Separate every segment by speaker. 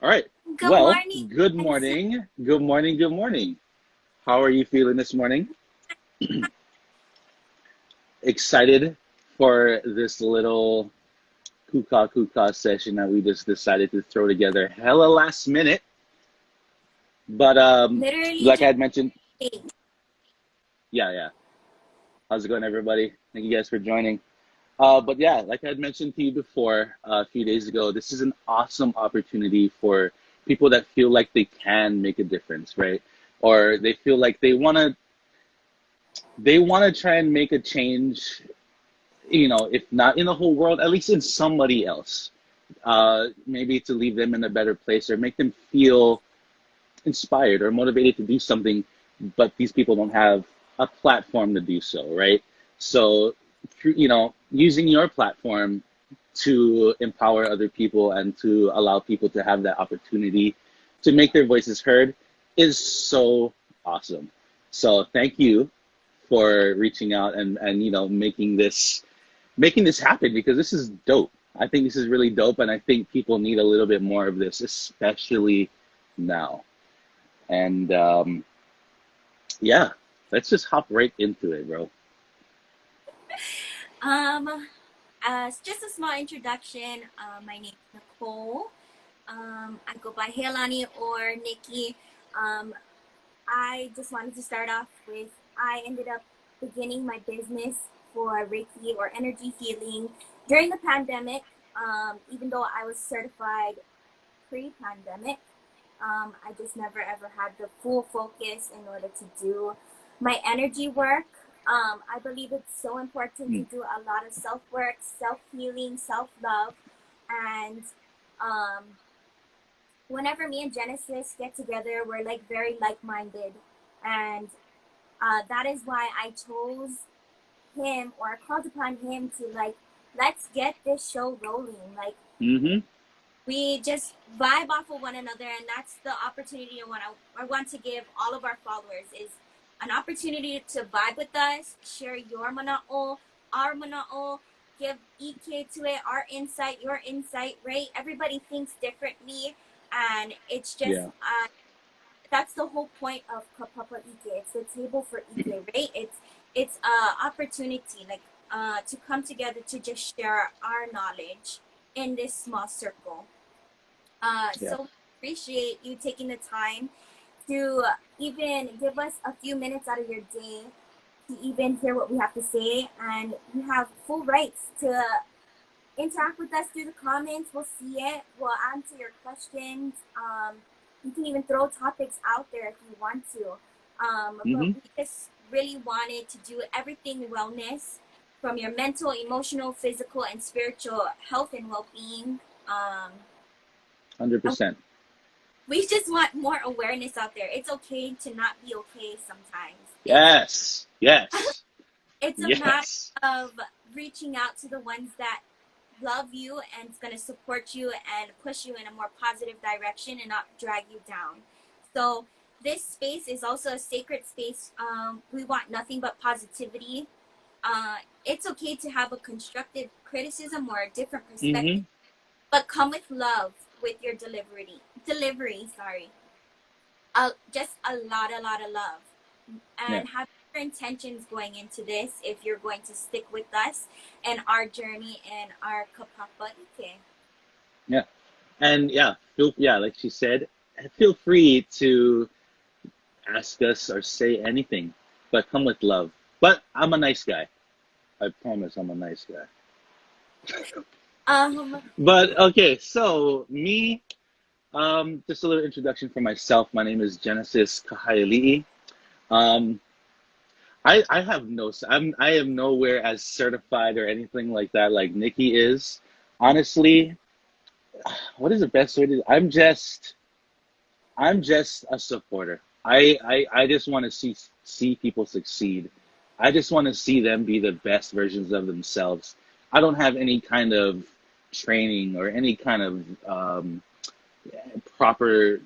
Speaker 1: All right.
Speaker 2: Good
Speaker 1: Well,
Speaker 2: morning.
Speaker 1: good
Speaker 2: I'm so
Speaker 1: morning. Good morning. Good morning. How are you feeling this morning? Excited for this little kuka session that we just decided to throw together hella last minute. But
Speaker 2: literally
Speaker 1: like I
Speaker 2: just
Speaker 1: had mentioned,
Speaker 2: saying.
Speaker 1: yeah. How's it going, everybody? Thank you guys for joining. But yeah, like I had mentioned to you before a few days ago, this is an awesome opportunity for people that feel like they can make a difference, right? Or they feel like they want to try and make a change, if not in the whole world, at least in somebody else. Maybe to leave them in a better place or make them feel inspired or motivated to do something, but these people don't have a platform to do so, right? So, using your platform to empower other people and to allow people to have that opportunity to make their voices heard is so awesome. So, thank you for reaching out and making this happen because this is dope. I think this is really dope, and I think people need a little bit more of this, especially now. And yeah, let's just hop right into it, bro.
Speaker 2: Um, just a small introduction. My name is Nicole. I go by Kahialiʻi or Nikki. Um, I just wanted to start off with I ended up beginning my business for Reiki or energy healing during the pandemic. Even though I was certified pre-pandemic, I just never ever had the full focus in order to do my energy work. I believe it's so important to
Speaker 1: Mm.
Speaker 2: do a lot of self work, self healing, self love, and um, whenever me and Jenesus get together, we're like very like minded, and that is why I chose him or called upon him to like let's get this show rolling. Like
Speaker 1: Mm-hmm.
Speaker 2: we just vibe off of one another, and that's the opportunity I want to give all of our followers is an opportunity to vibe with us, share your mana'o, our mana'o, give ʻIke to it, our insight, your insight, right? Everybody thinks differently, and it's just
Speaker 1: Yeah.
Speaker 2: that's the whole point of kapapa ʻIke. It's the table for ʻIke, right? It's a opportunity like to come together to just share our knowledge in this small circle.
Speaker 1: Yeah.
Speaker 2: So appreciate you taking the time to even give us a few minutes out of your day to even hear what we have to say. And you have full rights to interact with us through the comments. We'll see it. We'll answer your questions. You can even throw topics out there if you want to. But
Speaker 1: Mm-hmm.
Speaker 2: we just really wanted to do everything wellness from your mental, emotional, physical, and spiritual health and well-being.
Speaker 1: 100%.
Speaker 2: We just want more awareness out there. It's okay to not be okay sometimes.
Speaker 1: Yes. Yes.
Speaker 2: It's a matter
Speaker 1: Yes.
Speaker 2: of reaching out to the ones that love you and it's going to support you and push you in a more positive direction and not drag you down. So this space is also a sacred space. We want nothing but positivity. It's okay to have a constructive criticism or a different perspective,
Speaker 1: Mm-hmm.
Speaker 2: but come with love with your delivery, sorry. Just a lot of love,
Speaker 1: Yeah.
Speaker 2: and have your intentions going into this if you're going to stick with us and our journey and our kapapa ike.
Speaker 1: Yeah. And yeah, like she said, feel free to ask us or say anything, but come with love. But I'm a nice guy. I promise I'm a nice guy.
Speaker 2: Um,
Speaker 1: But okay, so me, just a little introduction for myself. My name is Jenesus Kahaialiʻi. Um, I have I am nowhere as certified or anything like that like Nikki is. Honestly, what is the best way to? I'm just a supporter. I just want to see people succeed. I just want to see them be the best versions of themselves. I don't have any kind of training or any kind of proper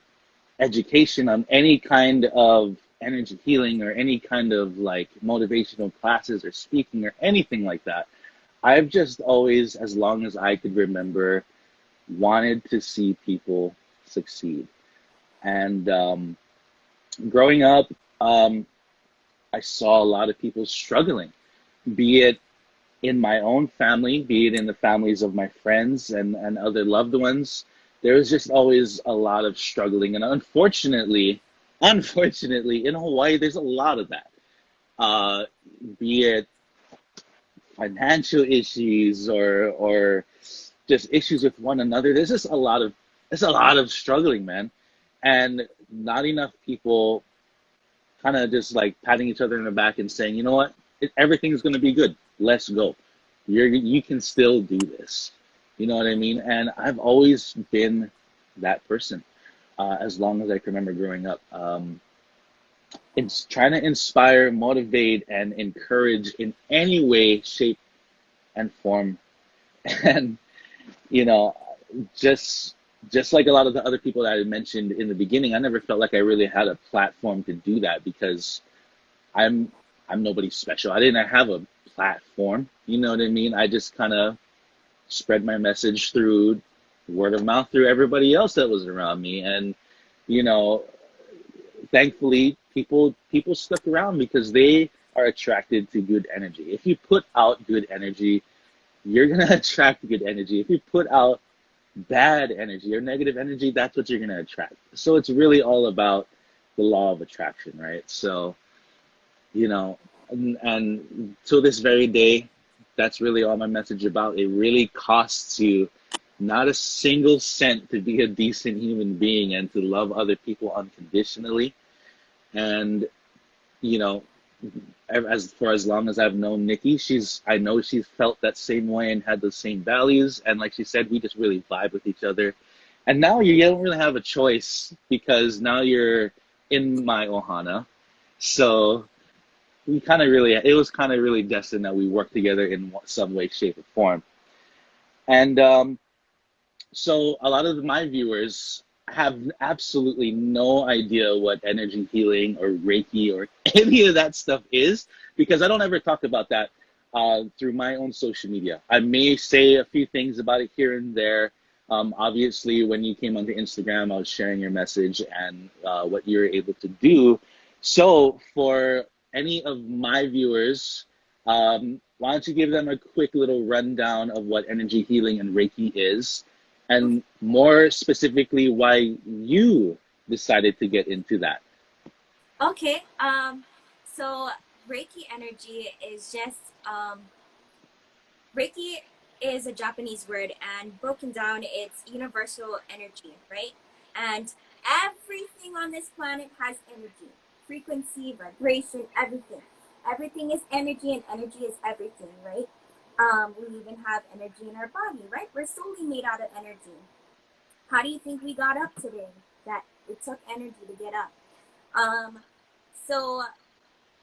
Speaker 1: education on any kind of energy healing or any kind of like motivational classes or speaking or anything like that. I've just always, as long as I could remember, wanted to see people succeed. And growing up, I saw a lot of people struggling, be it in my own family, be it in the families of my friends and other loved ones. There was just always a lot of struggling. And unfortunately, in Hawaii, there's a lot of that. Uh, be it financial issues or just issues with one another. There's a lot of struggling, man. And not enough people kind of just like patting each other in the back and saying, you know what, everything's going to be good. Let's go. You can still do this. You know what I mean? And I've always been that person as long as I can remember growing up. It's trying to inspire, motivate, and encourage in any way, shape, and form. And you know, just just like a lot of the other people that I mentioned in the beginning, I never felt like I really had a platform to do that because I'm I'm nobody special. I didn't have a platform. You know what I mean? I just kind of spread my message through word of mouth through everybody else that was around me, and you know, thankfully people stuck around because they are attracted to good energy. If you put out good energy, you're gonna attract good energy. If you put out bad energy or negative energy, that's what you're gonna attract. So it's really all about the law of attraction, right? So, you know, and till this very day, that's really all my message about. It really costs you not a single cent to be a decent human being and to love other people unconditionally. And you know, as for as long as I've known Nikki, I know she's felt that same way and had the same values. And like she said, we just really vibe with each other. And now you don't really have a choice because now you're in my ohana. So it was kind of really destined that we work together in some way, shape, or form. And so a lot of my viewers have absolutely no idea what energy healing or Reiki or any of that stuff is because I don't ever talk about that through my own social media. I may say a few things about it here and there. Obviously, when you came onto Instagram, I was sharing your message and what you were able to do. So for any of my viewers, why don't you give them a quick little rundown of what energy healing and Reiki is? And more specifically, why you decided to get into that.
Speaker 2: Okay. So Reiki energy is just Reiki is a Japanese word, and broken down, it's universal energy, right? And everything on this planet has energy, frequency, vibration, everything. Everything is energy, and energy is everything, right? We even have energy in our body, right? We're solely made out of energy. How do you think we got up today? That it took energy to get up. Um, so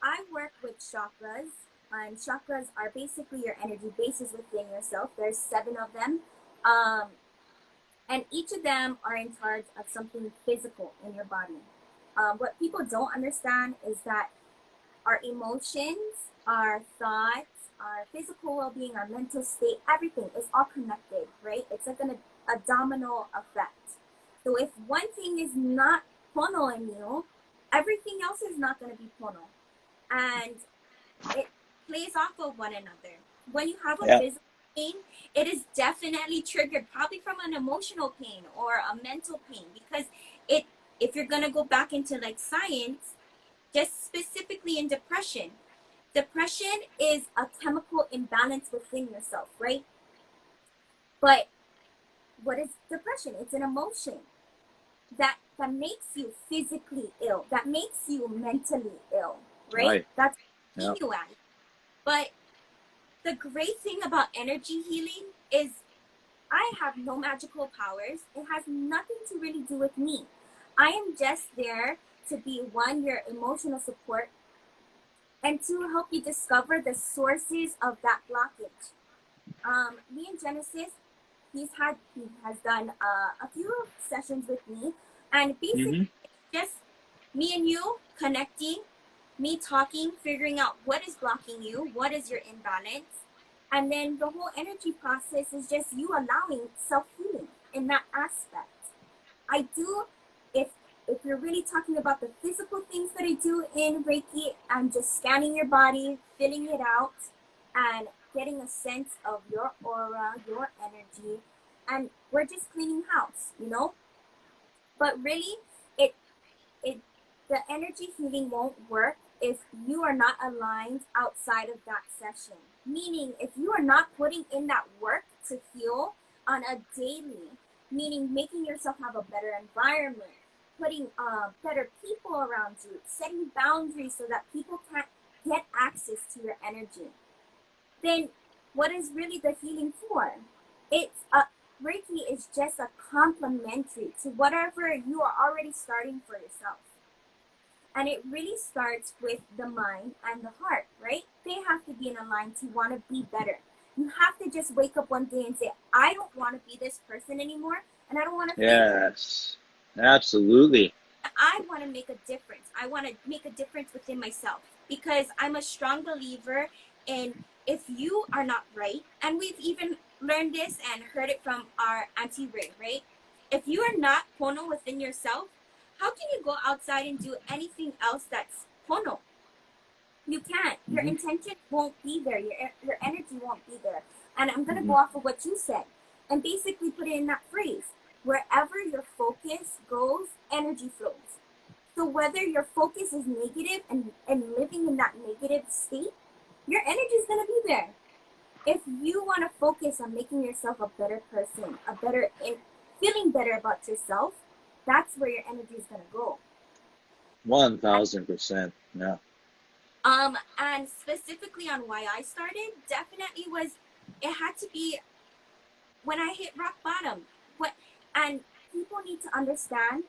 Speaker 2: I work with chakras, and chakras are basically your energy bases within yourself. There's 7 of them, um, and each of them are in charge of something physical in your body. What people don't understand is that our emotions, our thoughts, our physical well-being, our mental state, everything is all connected, right? It's like a domino effect. So if one thing is not pono in you, everything else is not going to be pono. And it plays off of one another. When you have a
Speaker 1: Yeah.
Speaker 2: physical pain, it is definitely triggered probably from an emotional pain or a mental pain because it if you're going to go back into like science, just specifically in depression. Depression is a chemical imbalance within yourself, right? But what is depression? It's an emotion that makes you physically ill, that makes you mentally ill, right?
Speaker 1: Right.
Speaker 2: That's
Speaker 1: Yeah.
Speaker 2: you at. But the great thing about energy healing is I have no magical powers. It has nothing to really do with me. I am just there to be one, your emotional support, and to help you discover the sources of that blockage. Me and Jenesus, he has done a few sessions with me, and basically
Speaker 1: Hmm.
Speaker 2: it's just me and you connecting, me talking, figuring out what is blocking you, what is your imbalance, and then the whole energy process is just you allowing self-healing in that aspect. I do, if you're really talking about the physical things that I do in Reiki, I'm just scanning your body, filling it out, and getting a sense of your aura, your energy, and we're just cleaning house, you know? But really, it it the energy healing won't work if you are not aligned outside of that session. Meaning, if you are not putting in that work to heal on a daily, meaning making yourself have a better environment, putting better people around you, setting boundaries so that people can't get access to your energy, then what is really the healing for? It's a Reiki is just a complementary to whatever you are already starting for yourself. And it really starts with the mind and the heart, right? They have to be in a line to want to be better. You have to just wake up one day and say, I don't want to be this person anymore, and I don't want to feel.
Speaker 1: Yes, absolutely.
Speaker 2: I want to make a difference. I want to make a difference within myself because I'm a strong believer in if you are not right, and we've even learned this and heard it from our Auntie Ray, right? If you are not pono within yourself, how can you go outside and do anything else that's pono? You can't. Your intention won't be there. Your energy won't be there. And I'm going to go off of what you said and basically put it in that phrase. Wherever your focus goes, energy flows. So whether your focus is negative and living in that negative state, your energy is going to be there. If you want to focus on making yourself a better person, feeling better about yourself, that's where your energy is going to go.
Speaker 1: 1000%. Yeah.
Speaker 2: And specifically on why I started, definitely was it had to be when I hit rock bottom. And people need to understand,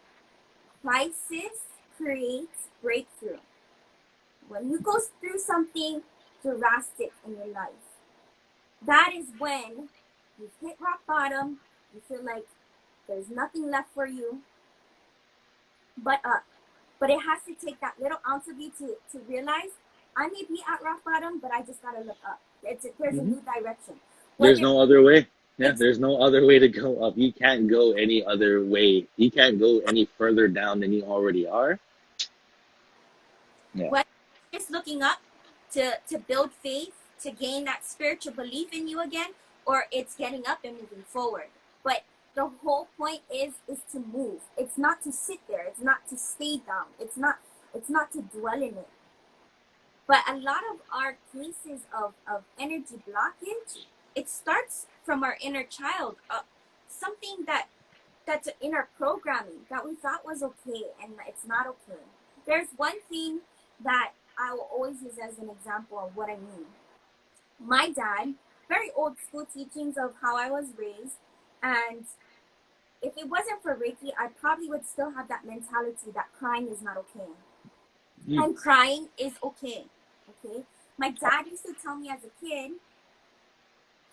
Speaker 2: crisis creates breakthrough. When you go through something drastic in your life, that is when you hit rock bottom. You feel like there's nothing left for you but up. But it has to take that little ounce of you to realize I may be at rock bottom, but I just gotta look up. There's a new direction.
Speaker 1: There's no other way. Yeah, there's no other way to go up. You can't go any other way. You can't go any further down than you already are. Yeah.
Speaker 2: Whether it's just looking up to build faith, to gain that spiritual belief in you again, or it's getting up and moving forward. But the whole point is to move. It's not to sit there. It's not to stay down. It's not to dwell in it. But a lot of our cases of energy blockage, it starts from our inner child, something that's in our programming that we thought was okay, and it's not okay. There's one thing that I will always use as an example of what I mean. My dad, very old school teachings of how I was raised, and if it wasn't for Reiki, I probably would still have that mentality that crying is not okay. And crying is okay. Okay? My dad used to tell me as a kid,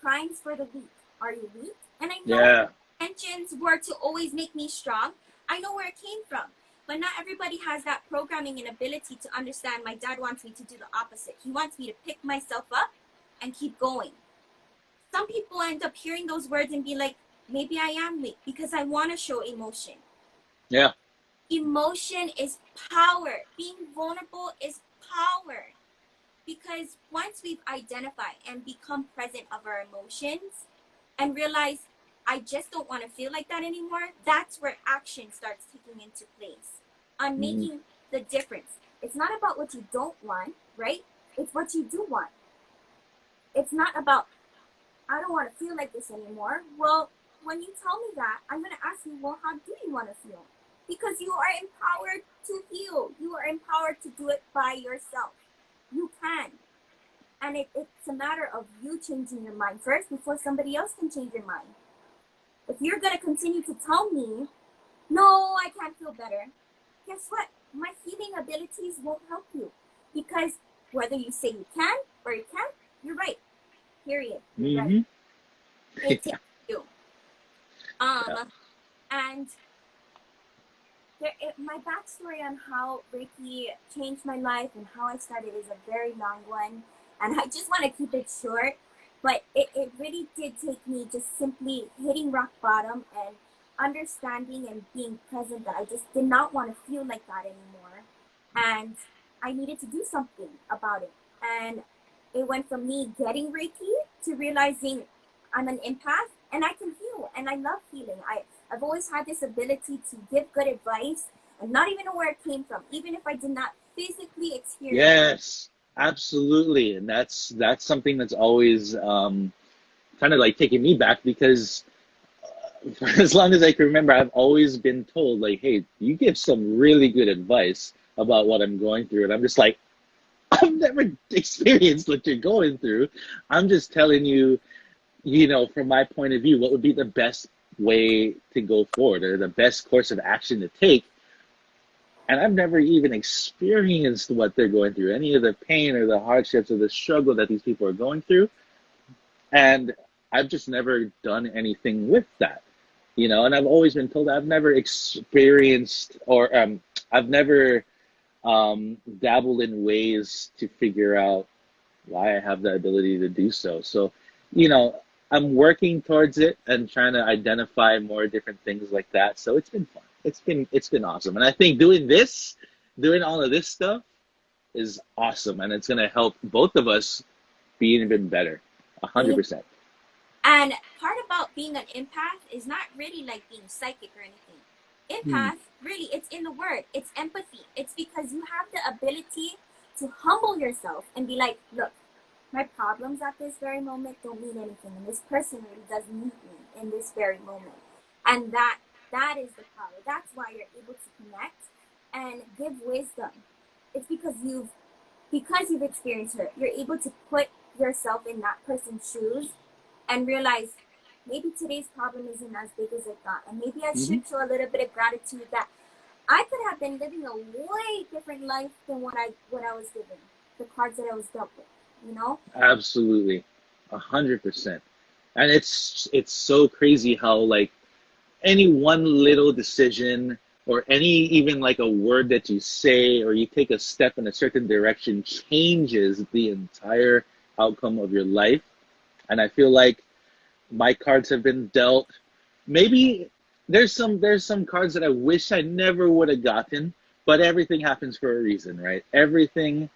Speaker 2: crying's for the weak. Are you weak? And I know intentions were to always make me strong. I know where it came from. But not everybody has that programming and ability to understand my dad wants me to do the opposite. He wants me to pick myself up and keep going. Some people end up hearing those words and be like, maybe I am weak because I want to show emotion.
Speaker 1: Yeah.
Speaker 2: Emotion is power. Being vulnerable is power. Because once we've identified and become present of our emotions and realize I just don't want to feel like that anymore, that's where action starts taking into place on making the difference. It's not about what you don't want, right? It's what you do want. It's not about, I don't want to feel like this anymore. Well, when you tell me that, I'm going to ask you, well, how do you want to feel? Because you are empowered to heal. You are empowered to do it by yourself. You can. And it's a matter of you changing your mind first before somebody else can change your mind. If you're going to continue to tell me, no, I can't feel better, guess what? My healing abilities won't help you. Because whether you say you can or you can't, you're right. Period. You're right. It takes you. And my backstory on how Reiki changed my life and how I started is a very long one. And I just want to keep it short. But it really did take me just simply hitting rock bottom and understanding and being present that I just did not want to feel like that anymore. And I needed to do something about it. And it went from me getting Reiki to realizing I'm an empath and I can heal and I love healing. I've always had this ability to give good advice and not even know where it came from, even if I did not physically experience it.
Speaker 1: Yes, absolutely. And that's something that's always kind of like taking me back because for as long as I can remember, I've always been told like, hey, you give some really good advice about what I'm going through. And I'm just like, I've never experienced what you're going through. I'm just telling you, from my point of view, what would be the best way to go forward or the best course of action to take. And I've never even experienced what they're going through, any of the pain or the hardships or the struggle that these people are going through. And I've just never done anything with that, and I've always been told I've never experienced or I've never dabbled in ways to figure out why I have the ability to do so. So, I'm working towards it and trying to identify more different things like that. So it's been fun. It's been awesome. And I think doing all of this stuff is awesome. And it's gonna help both of us be even better. 100%.
Speaker 2: And part about being an empath is not really like being psychic or anything. Empath, really, it's in the word. It's empathy. It's because you have the ability to humble yourself and be like, look, my problems at this very moment don't mean anything. And this person really does need me in this very moment. And that is the power. That's why you're able to connect and give wisdom. It's because you've experienced it. You're able to put yourself in that person's shoes and realize maybe today's problem isn't as big as I thought. And maybe I should show a little bit of gratitude that I could have been living a way different life than what I was given, the cards that I was dealt with,
Speaker 1: Absolutely. 100%. And it's so crazy how like any one little decision or any even like a word that you say or you take a step in a certain direction changes the entire outcome of your life. And I feel like my cards have been dealt. Maybe there's some cards that I wish I never would have gotten, but everything happens for a reason, right? Everything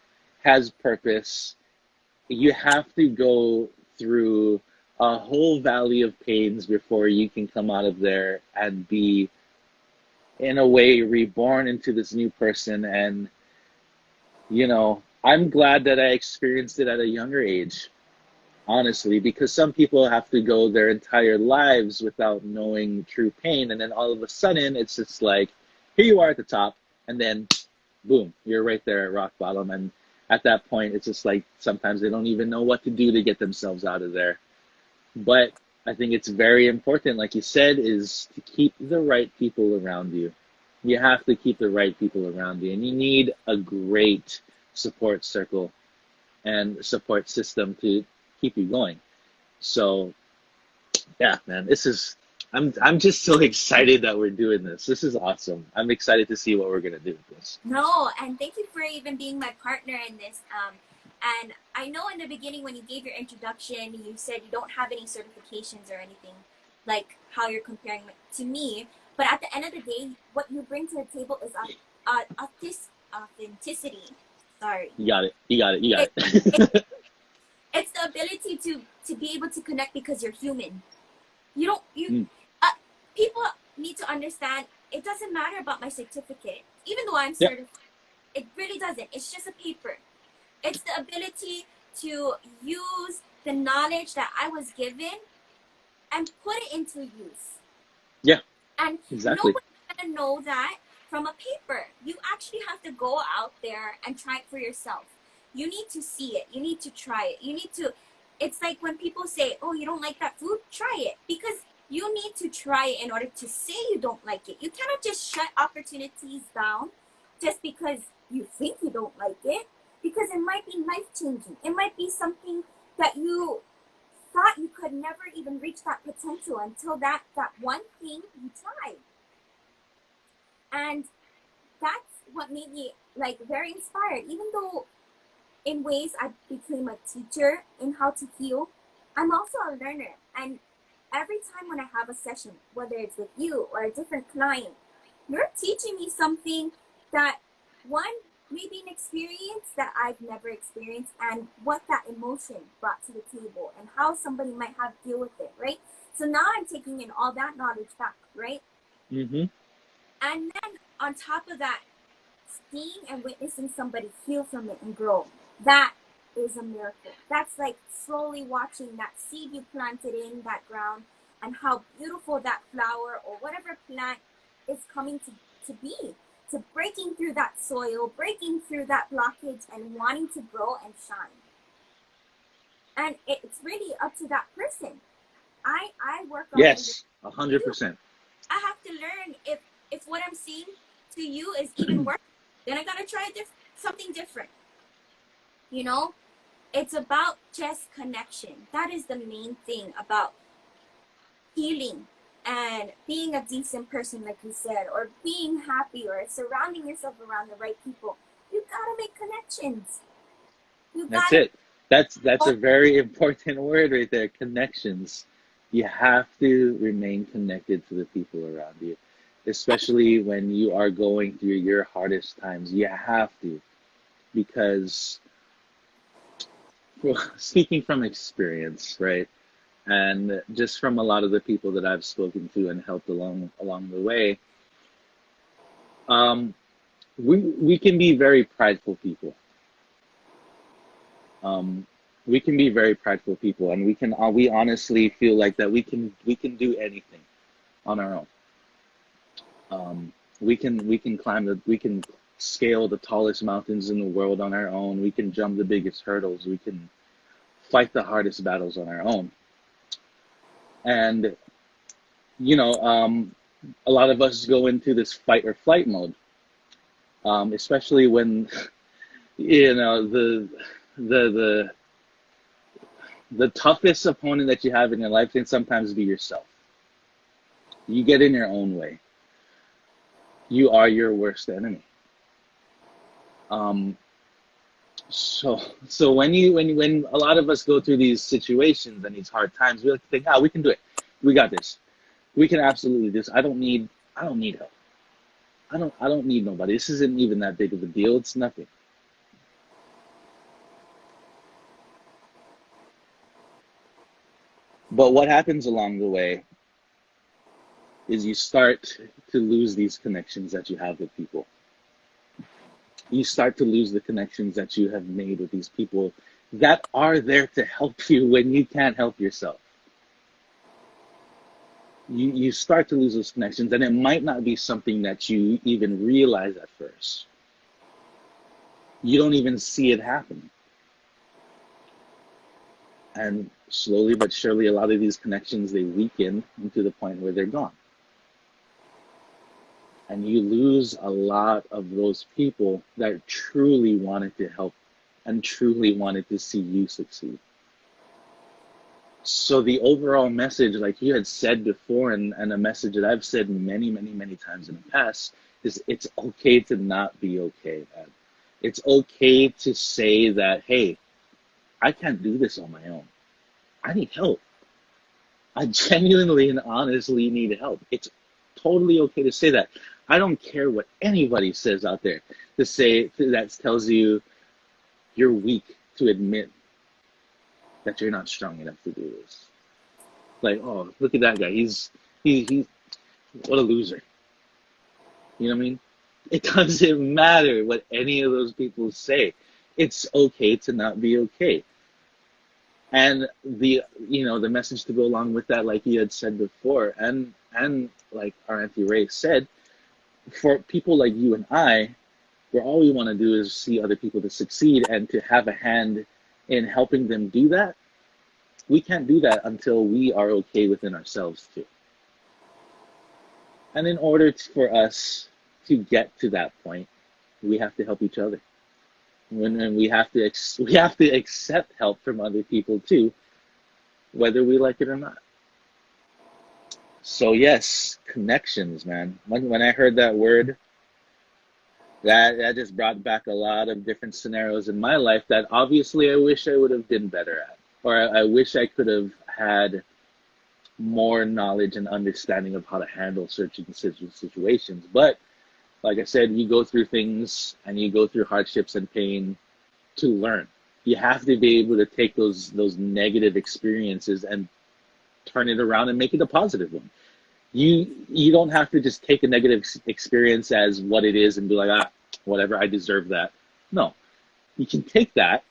Speaker 1: has purpose. You have to go through a whole valley of pains before you can come out of there and be, in a way, reborn into this new person. And, I'm glad that I experienced it at a younger age, honestly, because some people have to go their entire lives without knowing true pain. And then all of a sudden, it's just like, here you are at the top, and then boom, you're right there at rock bottom. And at that point, it's just like sometimes they don't even know what to do to get themselves out of there. But I think it's very important, like you said, is to keep the right people around you. You have to keep the right people around you, and you need a great support circle and support system to keep you going. So, yeah, man, I'm just so excited that we're doing this. This is awesome. I'm excited to see what we're gonna do with this.
Speaker 2: No, and thank you for even being my partner in this. And I know in the beginning when you gave your introduction, you said you don't have any certifications or anything, like how you're comparing it to me. But at the end of the day, what you bring to the table is authenticity. Sorry.
Speaker 1: You got it. You got it. You got
Speaker 2: it. It's the ability to be able to connect because you're human. People need to understand it doesn't matter about my certificate. Even though I'm certified, it really doesn't. It's just a paper. It's the ability to use the knowledge that I was given and put it into use.
Speaker 1: Yeah.
Speaker 2: And
Speaker 1: exactly.
Speaker 2: Nobody's going to know that from a paper. You actually have to go out there and try it for yourself. You need to see it. You need to try it. It's like when people say, oh, you don't like that food, try it. Because you need to try it in order to say you don't like it. You cannot just shut opportunities down just because you think you don't like it. Because it might be life-changing. It might be something that you thought you could never even reach that potential until that one thing you tried. And that's what made me like very inspired. Even though in ways I became a teacher in how to heal, I'm also a learner. And every time when I have a session, whether it's with you or a different client, you're teaching me something that, one, maybe an experience that I've never experienced, and what that emotion brought to the table and how somebody might have to deal with it, right? So now I'm taking in all that knowledge back, right?
Speaker 1: Mm-hmm.
Speaker 2: And then on top of that, seeing and witnessing somebody heal from it and grow, that is a miracle. That's like slowly watching that seed you planted in that ground and how beautiful that flower or whatever plant is coming to be, to breaking through that soil, breaking through that blockage and wanting to grow and shine. And it's really up to that person. I work on
Speaker 1: Yes, 100%.
Speaker 2: I have to learn if what I'm seeing to you is even working, then I gotta try something different. You know, it's about just connection. That is the main thing about healing and being a decent person, like you said, or being happy or surrounding yourself around the right people. You gotta make connections. You
Speaker 1: That's
Speaker 2: gotta.
Speaker 1: it. That's a very important word right there, connections. You have to remain connected to the people around you, especially when you are going through your hardest times. You have to, because, well, speaking from experience, right? And just from a lot of the people that I've spoken to and helped along the way, um, we can be very prideful people. Um, we can be very prideful people, and we honestly feel like that we can do anything on our own. We can scale the tallest mountains in the world on our own. We can jump the biggest hurdles. We can fight the hardest battles on our own. And a lot of us go into this fight or flight mode, especially when the the the toughest opponent that you have in your life can sometimes be yourself. You get in your own way. You are your worst enemy. Um, so when a lot of us go through these situations and these hard times, we like to think, we can do it. We got this. We can absolutely do this. I don't need help. I don't need nobody. This isn't even that big of a deal. It's nothing. But what happens along the way is you start to lose these connections that you have with people. You start to lose the connections that you have made with these people that are there to help you when you can't help yourself. You start to lose those connections, and it might not be something that you even realize at first. You don't even see it happen. And slowly but surely, a lot of these connections, they weaken to the point where they're gone. And you lose a lot of those people that truly wanted to help and truly wanted to see you succeed. So the overall message, like you had said before, and a message that I've said many, many, many times in the past, is it's okay to not be okay, man. It's okay to say that, hey, I can't do this on my own. I need help. I genuinely and honestly need help. It's totally okay to say that. I don't care what anybody says out there to say that tells you you're weak to admit that you're not strong enough to do this. Like, oh, look at that guy. He's what a loser. You know what I mean? It doesn't matter what any of those people say. It's okay to not be okay. And the message to go along with that, like you had said before, and like our Auntie Ray said, for people like you and I, where all we want to do is see other people to succeed and to have a hand in helping them do that, we can't do that until we are okay within ourselves too. And in order for us to get to that point, we have to help each other. And we have to accept help from other people too, whether we like it or not. So yes, connections, man. When I heard that word, that just brought back a lot of different scenarios in my life that obviously I wish I would have been better at, or I wish I could have had more knowledge and understanding of how to handle certain situations. But like I said, you go through things and you go through hardships and pain to learn. You have to be able to take those negative experiences and turn it around and make it a positive one. You don't have to just take a negative experience as what it is and be like, ah, whatever, I deserve that. No, you can take that,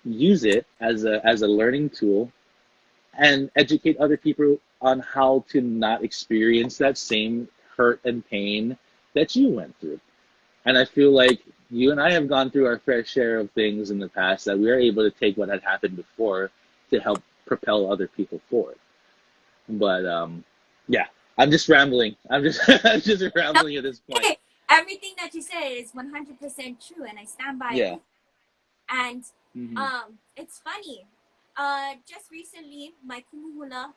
Speaker 1: use it as a learning tool, and educate other people on how to not experience that same hurt and pain that you went through. And I feel like you and I have gone through our fair share of things in the past that we are able to take what had happened before to help propel other people forward. But yeah, I'm just rambling. I'm just rambling at this point.
Speaker 2: Everything that you said is 100% true, and I stand by
Speaker 1: Yeah.
Speaker 2: it. And
Speaker 1: Mm-hmm.
Speaker 2: it's funny. Just recently, my kumuhula,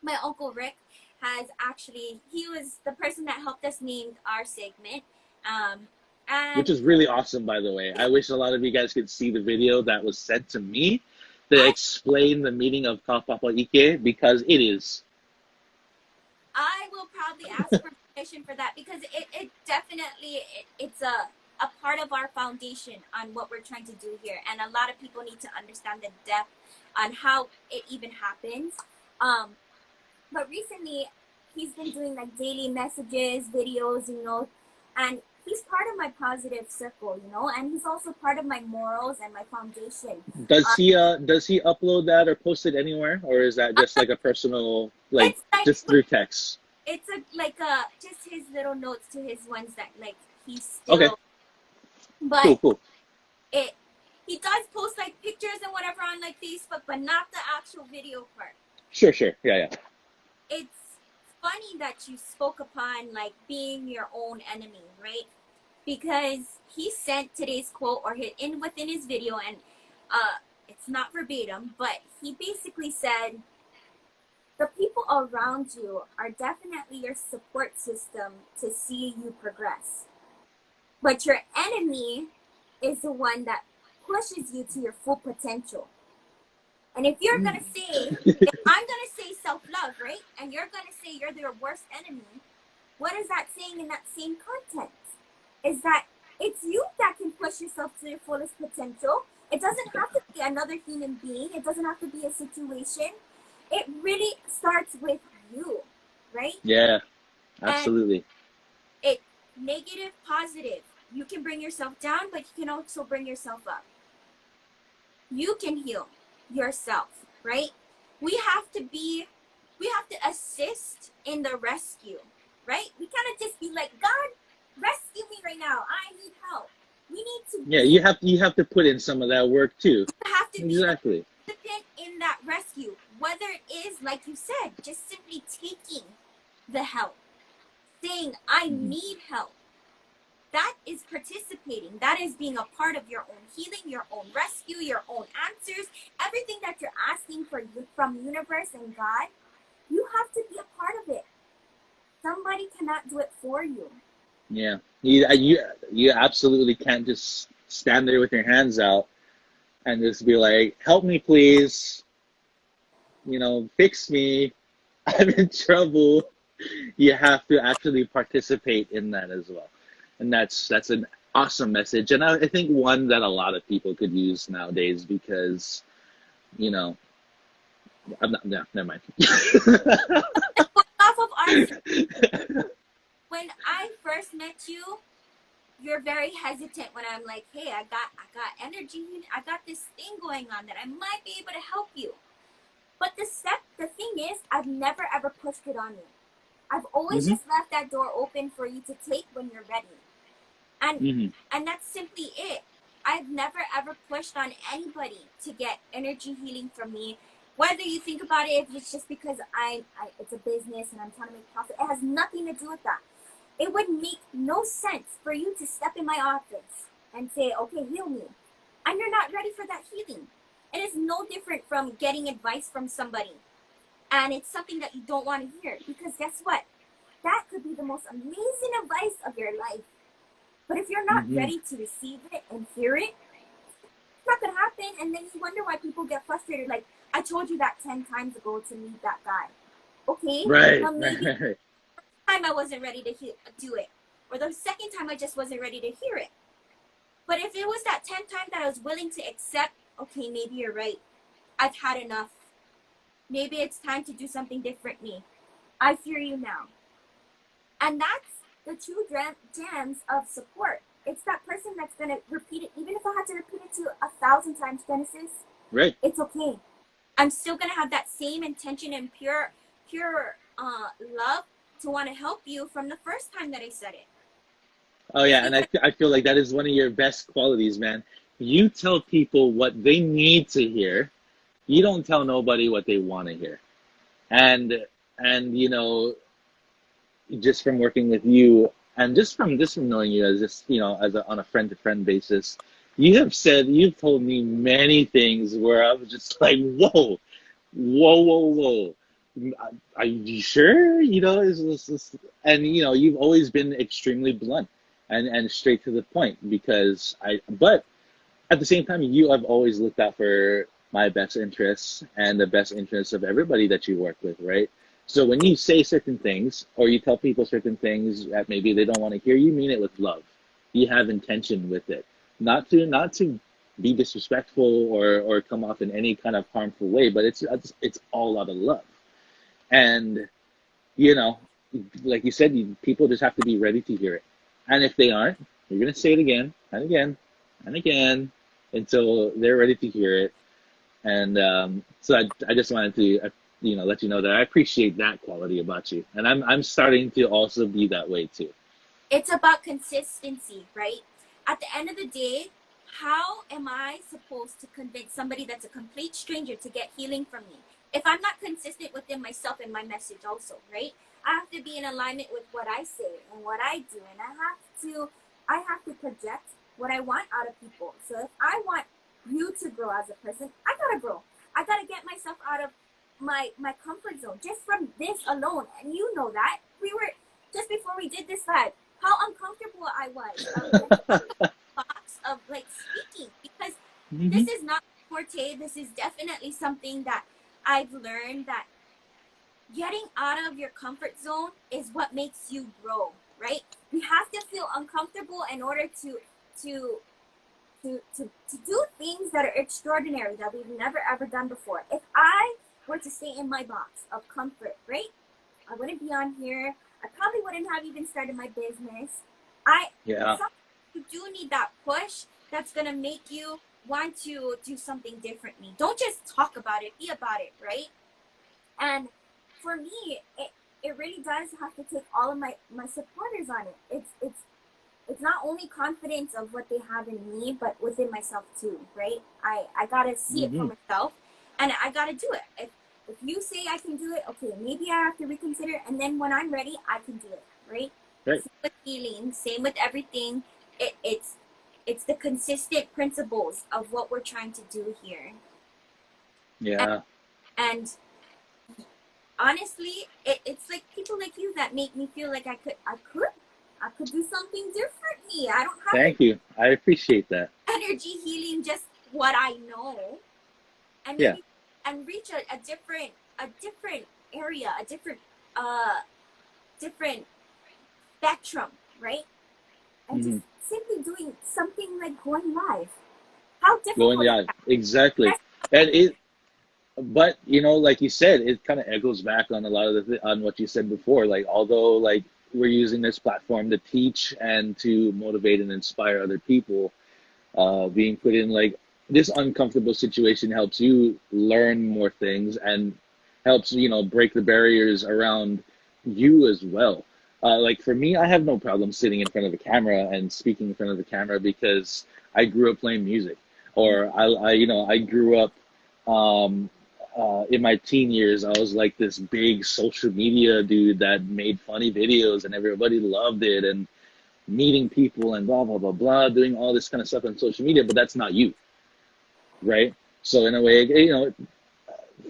Speaker 2: my uncle Rick he was the person that helped us name our segment.
Speaker 1: Which
Speaker 2: And
Speaker 1: is really awesome, by the way. I wish a lot of you guys could see the video that was sent to me that explained the meaning of ʻIke, because it is.
Speaker 2: I will probably ask for permission for that, because it definitely it's a part of our foundation on what we're trying to do here, and a lot of people need to understand the depth on how it even happens. But recently he's been doing like daily messages, videos, and he's part of my positive circle, and he's also part of my morals and my foundation.
Speaker 1: Does he upload that or post it anywhere, or is that just like a personal, like just through text?
Speaker 2: It's just his little notes to his ones that like he's still.
Speaker 1: Okay.
Speaker 2: But
Speaker 1: cool.
Speaker 2: He does post like pictures and whatever on like Facebook, but not the actual video part.
Speaker 1: Sure. Yeah.
Speaker 2: It's funny that you spoke upon like being your own enemy, right? Because he sent today's quote within his video, and it's not verbatim, but he basically said, the people around you are definitely your support system to see you progress. But your enemy is the one that pushes you to your full potential. And if you're going to say, if I'm going to say self-love, right? And you're going to say you're your worst enemy, what is that saying in that same content? Is that it's you that can push yourself to your fullest potential. It doesn't have to be another human being. It doesn't have to be a situation. It really starts with you, right?
Speaker 1: Yeah, absolutely.
Speaker 2: And negative, positive. You can bring yourself down, but you can also bring yourself up. You can heal yourself, right? We have to assist in the rescue, right? We can't just be like, God, rescue me right now. I need help. We need to.
Speaker 1: Yeah, you have to put in some of that work too.
Speaker 2: You have to
Speaker 1: exactly.
Speaker 2: be participant in that rescue, whether it is like you said, just simply taking the help, saying I need help. That is participating. That is being a part of your own healing, your own rescue, your own answers. Everything that you're asking from universe and God, you have to be a part of it. Somebody cannot do it for you.
Speaker 1: Yeah, you absolutely can't just stand there with your hands out and just be like, help me please, fix me, I'm in trouble. You have to actually participate in that as well. And that's an awesome message. And I think one that a lot of people could use nowadays because, I'm not, no, never mind.
Speaker 2: Off of our when I first met you, you're very hesitant when I'm like, hey, I got energy, I got this thing going on that I might be able to help you. But the thing is, I've never ever pushed it on you. I've always just left that door open for you to take when you're ready. And that's simply it. I've never ever pushed on anybody to get energy healing from me. Whether you think about it, if it's just because it's a business and I'm trying to make profit, it has nothing to do with that. It would make no sense for you to step in my office and say, okay, heal me. And you're not ready for that healing. It is no different from getting advice from somebody. And it's something that you don't want to hear. Because guess what? That could be the most amazing advice of your life. But if you're not ready to receive it and hear it, it's not going to happen. And then you wonder why people get frustrated. Like, I told you that 10 times ago to meet that guy. Okay?
Speaker 1: Right,
Speaker 2: Now
Speaker 1: right,
Speaker 2: maybe the
Speaker 1: right.
Speaker 2: time I wasn't ready to do it, or the second time I just wasn't ready to hear it. But if it was that 10 times that I was willing to accept, okay, maybe you're right. I've had enough. Maybe it's time to do something differently. I hear you now. And that's the two gems of support. It's that person that's going to repeat it, even if I had to repeat it to 1,000 times, Genesis,
Speaker 1: Right.
Speaker 2: it's okay. I'm still going to have that same intention and pure love to want to help you from the first time that I said it.
Speaker 1: Oh
Speaker 2: Just
Speaker 1: yeah, and
Speaker 2: because,
Speaker 1: I feel like that is one of your best qualities, man. You tell people what they need to hear. You don't tell nobody what they want to hear. And you know, just from working with you and just from knowing you as just, you know, as on a friend to friend basis, you've told me many things where I was just like, whoa, whoa, whoa, whoa. Are you sure? You know, and you know, you've always been extremely blunt and straight to the point but at the same time, you have always looked out for my best interests and the best interests of everybody that you work with, right? So when you say certain things or you tell people certain things that maybe they don't want to hear, you mean it with love. You have intention with it, not to be disrespectful or come off in any kind of harmful way, but it's all out of love. And you know, like you said, people just have to be ready to hear it. And if they aren't, you're gonna say it again and again and again until they're ready to hear it. And so I just wanted to, you know, let you know that I appreciate that quality about you, and I'm starting to also be that way too.
Speaker 2: it's about consistency, right? At the end of the day, how am I supposed to convince somebody that's a complete stranger to get healing from me if I'm not consistent within myself and my message also, right? I have to be in alignment with what I say and what I do, and I have to project what I want out of people. So if I want you to grow as a person, I gotta grow. I gotta get myself out of my comfort zone just from this alone. And you know that. We were just before we did this live, how uncomfortable I was of getting out of the box of like speaking, because
Speaker 1: Hmm.
Speaker 2: this is not forte. This is definitely something that I've learned, that getting out of your comfort zone is what makes you grow, right? You have to feel uncomfortable in order to to do things that are extraordinary that we've never ever done before. If I were to stay in my box of comfort, right? I wouldn't be on here. I probably wouldn't have even started my business. I
Speaker 1: Yeah.
Speaker 2: some You do need that push that's gonna make you want to do something differently. Don't just talk about it, be about it, right? And for me, it really does have to take all of my supporters on it. It's not only confidence of what they have in me, but within myself too, right? I gotta see it for
Speaker 1: Hmm.
Speaker 2: myself, and I gotta do it. If you say I can do it, okay, maybe I have to reconsider, and then when I'm ready, I can do it, right?
Speaker 1: Right.
Speaker 2: Same with healing, same with everything. It's the consistent principles of what we're trying to do here, and,
Speaker 1: Yeah.
Speaker 2: and honestly, it's like people like you that make me feel like I could do something differently. I don't have to
Speaker 1: Thank you. I appreciate that.
Speaker 2: energy healing just what I know, and
Speaker 1: Yeah.
Speaker 2: maybe and reach a different area, a uh different spectrum, right? And
Speaker 1: Hmm.
Speaker 2: just simply doing something like going live. How
Speaker 1: Going
Speaker 2: difficult is
Speaker 1: yeah,
Speaker 2: that?
Speaker 1: exactly.
Speaker 2: That's
Speaker 1: And but you know, like you said, it kind of echoes back on a lot of on what you said before. Like, although like we're using this platform to teach and to motivate and inspire other people, being put in like this uncomfortable situation helps you learn more things and helps, you know, break the barriers around you as well. Like for me, I have no problem sitting in front of a camera and speaking in front of the camera because I grew up playing music, or I you know, I grew up um, in my teen years. I was like this big social media dude that made funny videos and everybody loved it, and meeting people and blah blah blah blah, doing all this kind of stuff on social media. But that's not you, right? So in a way, you know,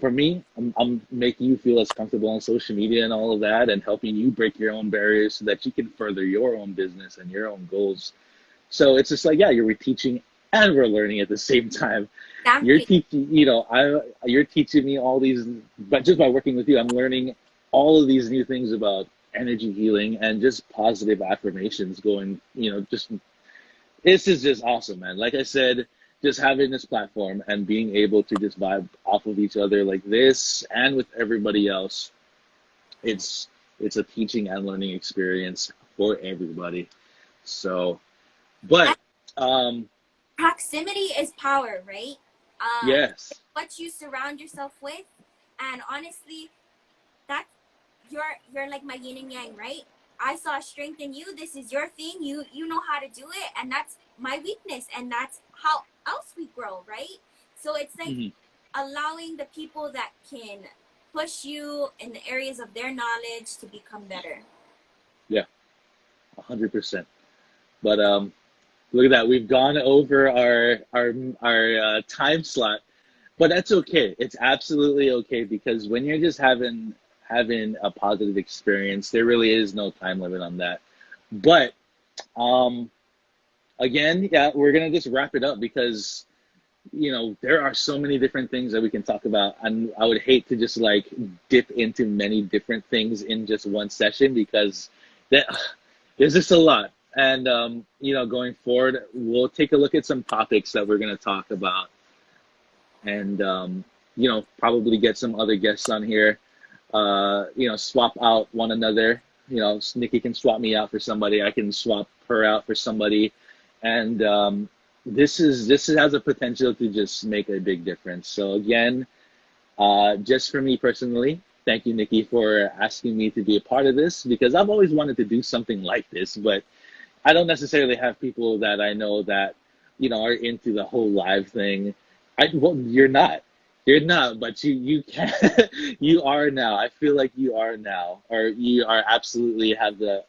Speaker 1: for me, I'm making you feel as comfortable on social media and all of that, and helping you break your own barriers so that you can further your own business and your own goals. So it's just like, yeah, you're teaching and we're learning at the same time. You're
Speaker 2: Exactly.
Speaker 1: teaching, you're teaching me all these, but just by working with you, I'm learning all of these new things about energy healing and just positive affirmations going, just this is just awesome, man. Like I said, just having this platform and being able to just vibe off of each other like this and with everybody else, it's it's a teaching and learning experience for everybody. So,
Speaker 2: And
Speaker 1: but um,
Speaker 2: proximity is power, right?
Speaker 1: yes,
Speaker 2: What you surround yourself with, and honestly, that you're like my yin and yang, right? I saw strength in you. This is your thing. You know how to do it, and that's my weakness, and that's how else we grow, right? So it's like
Speaker 1: hmm
Speaker 2: allowing the people that can push you in the areas of their knowledge to become better.
Speaker 1: yeah, 100%. But look at that, we've gone over our time slot. But that's okay. It's absolutely okay because when you're just having a positive experience, there really is no time limit on that. But um, again, yeah, we're gonna just wrap it up because there are so many different things that we can talk about, and I would hate to just like dip into many different things in just one session because that there's just a lot. And going forward, we'll take a look at some topics that we're gonna talk about and probably get some other guests on here. Swap out one another. Nikki can swap me out for somebody. I can swap her out for somebody, and this has a potential to just make a big difference. So again, just for me personally, thank you, Nikki, for asking me to be a part of this because I've always wanted to do something like this, but I don't necessarily have people that I know that are into the whole live thing. Well, you're not. You're not, but you can. You are now. I feel like you are now, or you are absolutely have the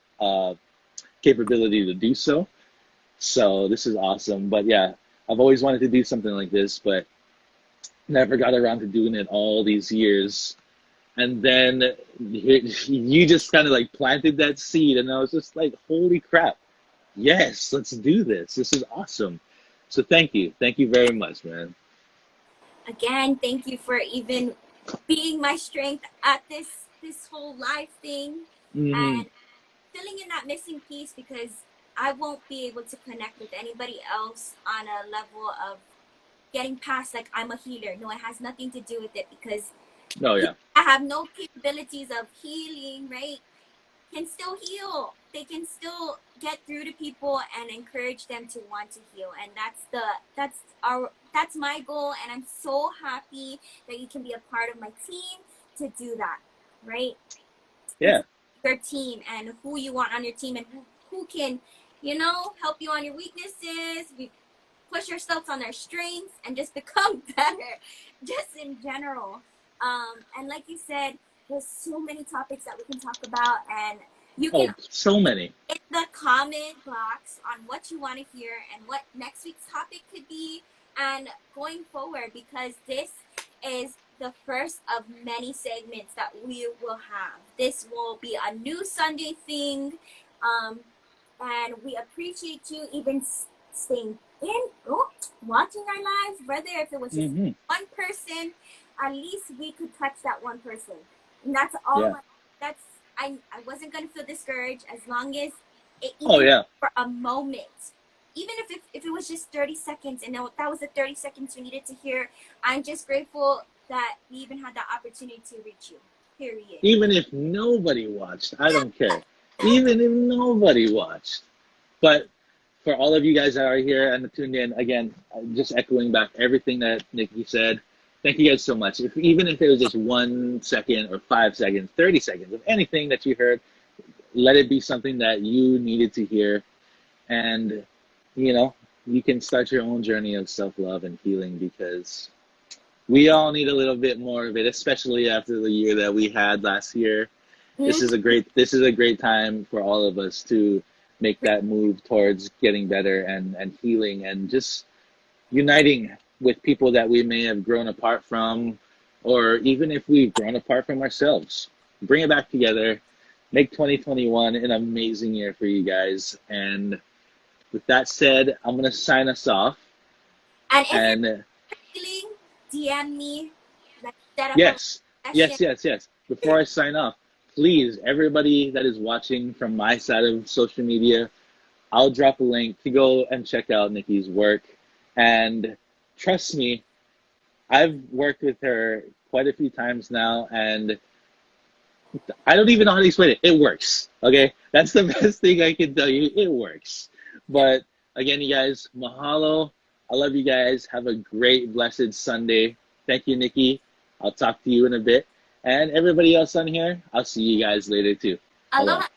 Speaker 1: capability to do so. So this is awesome. But yeah, I've always wanted to do something like this, but never got around to doing it all these years. And then you just kind of like planted that seed, and I was just like, holy crap. Yes, let's do this. This is awesome. So thank you. Thank you very much, man.
Speaker 2: Again, thank you for even being my strength at this whole life thing,
Speaker 1: Hmm.
Speaker 2: and filling in that missing piece because I won't be able to connect with anybody else on a level of getting past like I'm a healer. No, it has nothing to do with it because
Speaker 1: Oh yeah.
Speaker 2: I have no capabilities of healing, right? Can still heal. They can still get through to people and encourage them to want to heal. And that's my goal. And I'm so happy that you can be a part of my team to do that, right? It's
Speaker 1: Yeah.
Speaker 2: your team and who you want on your team and who can, help you on your weaknesses. We push yourselves on their strengths and just become better, just in general. And like you said, there's so many topics that we can talk about, and you can
Speaker 1: Oh, so many.
Speaker 2: in the comment box on what you want to hear and what next week's topic could be, and going forward because this is the first of many segments that we will have. This will be a new Sunday thing. Um, and we appreciate you even staying in, watching our lives, whether if it was just
Speaker 1: Hmm.
Speaker 2: one person, at least we could touch that one person. And that's all
Speaker 1: Yeah.
Speaker 2: my, that's, I wasn't going to feel discouraged as long as it,
Speaker 1: Oh
Speaker 2: even
Speaker 1: yeah.
Speaker 2: for a moment, even if it was just 30 seconds and that was the 30 seconds you needed to hear, I'm just grateful that we even had the opportunity to reach you, period.
Speaker 1: Even if nobody watched, I don't care. Even if nobody watched. But for all of you guys that are here and tuned in, again, just echoing back everything that Nikki said, thank you guys so much. Even if it was just 1 second or 5 seconds, 30 seconds of anything that you heard, let it be something that you needed to hear. And, you know, you can start your own journey of self love and healing because we all need a little bit more of it, especially after the year that we had last year.
Speaker 2: Mm-hmm.
Speaker 1: This is a great time for all of us to make that move towards getting better and healing and just uniting with people that we may have grown apart from, or even if we've grown apart from ourselves. Bring it back together. Make 2021 an amazing year for you guys. And with that said, I'm going to sign us off.
Speaker 2: And if
Speaker 1: And
Speaker 2: you're feeling, DM me. Let's set up a
Speaker 1: yes,
Speaker 2: session.
Speaker 1: yes. Before I sign off, please, everybody that is watching from my side of social media, I'll drop a link to go and check out Nikki's work. And trust me, I've worked with her quite a few times now, and I don't even know how to explain it. It works. Okay? That's the best thing I can tell you. It works. But again, you guys, mahalo. I love you guys. Have a great, blessed Sunday. Thank you, Nikki. I'll talk to you in a bit. And everybody else on here, I'll see you guys later too.
Speaker 2: Aloha.
Speaker 1: Aloha.